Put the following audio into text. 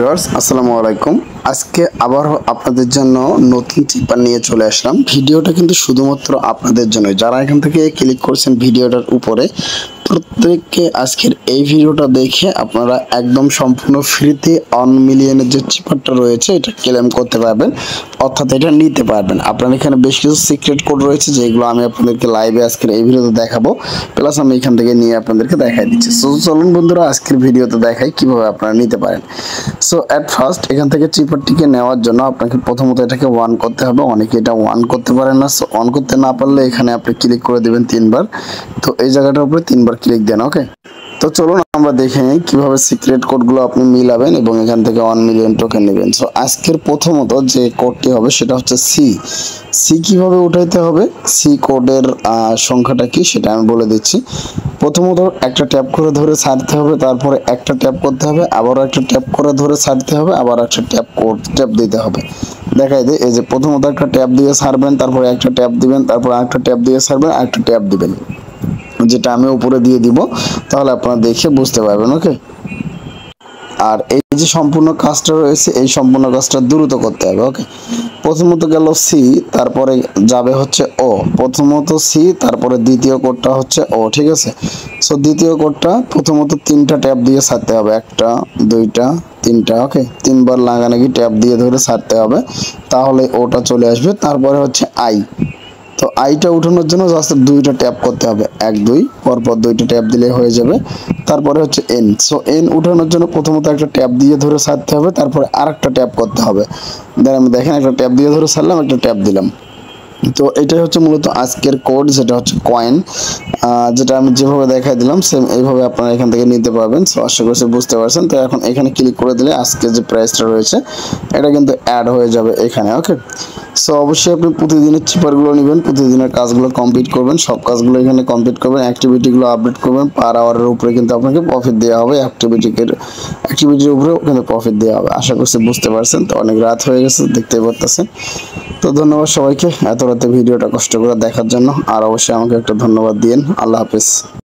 Viewers আসসালামু আলাইকুম। আজকে আবার আপনাদের জন্য নতুন চিপার নিয়ে চলে আসলাম। ভিডিওটা কিন্তু শুধুমাত্র আপনাদের জন্য, যারা এখান থেকে ক্লিক করছেন ভিডিওটার উপরে, প্রত্যেককে আজকের এই ভিডিওটা দেখে আপনারা একদম সম্পূর্ণ ফ্রিতে 1 মিলিয়নের যে চিপারটা রয়েছে এটা ক্লেম করতে পারবেন, অর্থাৎ এটা নিতে পারবেন। আপনার এখানে বেশ কিছু সিক্রেট কোড রয়েছে যেগুলো আমি আপনাদেরকে লাইভে আজকের এই ভিডিওতে দেখাবো, প্লাস আমি এখান থেকে নিয়ে আপনাদেরকে দেখাই দিচ্ছি। সো চলুন বন্ধুরা আজকের ভিডিওতে দেখাই কিভাবে আপনারা নিতে পারেন। সো অ্যাট ফার্স্ট এখান থেকে চিপারটিকে নেওয়ার জন্য আপনাকে প্রথমত এটাকে অন করতে হবে। অনেকে এটা অন করতে পারেন না, সো অন করতে না পারলে এখানে আপনি ক্লিক করে দিবেন 3 বার। তো এই জায়গাটার উপরে 3 বার ক্লিক দেন। ওকে, তো চলুন আমরা দেখে নিই কিভাবে সিক্রেট কোডগুলো আপনি মিলাবেন এবং এখান থেকে 1 মিলিয়ন টোকেন নেবেন। সো আজকের প্রথমত যে কোডটি হবে সেটা হচ্ছে সি কিভাবে উঠাইতে হবে, সি কোডের সংখ্যাটা কি সেটা আমি বলে দিচ্ছি। প্রথমত একটা ট্যাপ করে ধরে ছাড়তে হবে, তারপরে একটা ট্যাপ করতে হবে, আবারও একটা ট্যাপ করে ধরে ছাড়তে হবে, আবার একটা ট্যাপ দিতে হবে। দেখাই দিই, এই যে প্রথমত একটা ট্যাপ দিয়ে ছাড়বেন, তারপরে একটা ট্যাপ দিবেন, তারপর একটা ট্যাপ দিয়ে ছাড়বেন, একটা ট্যাপ দিবেন, যেটা আমি উপরে দিয়ে দিব, তাহলে আপনারা দেখে বুঝতে পারবেন। ওকে, আর এই যে সম্পূর্ণ কাজটা রয়েছে এই সম্পূর্ণ কাজটা দ্রুত করতে হবে। ওকে, প্রথমত গেল সি, তারপরে যাবে হচ্ছে ও। প্রথমত সি, তারপরে দ্বিতীয় কোডটা হচ্ছে ও। ঠিক আছে, সো দ্বিতীয় কোডটা প্রথমত 3টা ট্যাপ দিয়ে ছাড়তে হবে, 1টা 2টা 3টা। ওকে, 3 বার লাগানাগি ট্যাপ দিয়ে ধরে ছাড়তে হবে, তাহলে ওটা চলে আসবে। তারপরে হচ্ছে আই, তো আইটা উঠানোর জন্য জাস্ট 2টা ট্যাপ করতে হবে, 1 2 পরপর 2টা ট্যাপ দিলে হয়ে যাবে। তারপরে হচ্ছে এন, সো এন উঠানোর জন্য প্রথমত একটা ট্যাপ দিয়ে ধরে ছাড়তে হবে, তারপরে আরেকটা ট্যাপ করতে হবে। দেন আমি দেখেন একটা ট্যাপ দিয়ে ধরে ছাড়লাম, একটা ট্যাপ দিলাম। তো এটাই হচ্ছে মূলত আজকের কোড, যেটা হচ্ছে কয়েন, যেটা আমি যেভাবে দেখাই দিলাম সেম এইভাবে আপনারা এখান থেকে নিতে পারবেন। সো আশা করছি বুঝতে পারছেন। তো এখন এখানে ক্লিক করে দিলে আজকে যে প্রাইসটা রয়েছে এটা কিন্তু অ্যাড হয়ে যাবে এখানে। ওকে, সো অবশ্যই আপনি প্রতিদিনের চিপারগুলো নেবেন, প্রতিদিনের কাজগুলো কমপ্লিট করবেন, সব কাজগুলো এখানে কমপ্লিট করবেন, অ্যাক্টিভিটিগুলো আপডেট করবেন। পার আওয়ারের উপরে কিন্তু আপনাকে প্রফিট দেওয়া হবে, অ্যাক্টিভিটির উপরেও কিন্তু প্রফিট দেওয়া হবে। আশা করছি বুঝতে পারছেন। তো অনেক রাত হয়ে গেছে, দেখতেই পারতেছেন। তো ধন্যবাদ সবাইকে এত রাতে ভিডিওটা কষ্ট করে দেখার জন্য, আর অবশ্যই আমাকে একটা ধন্যবাদ দিয়েন। আল্লাহ হাফেজ।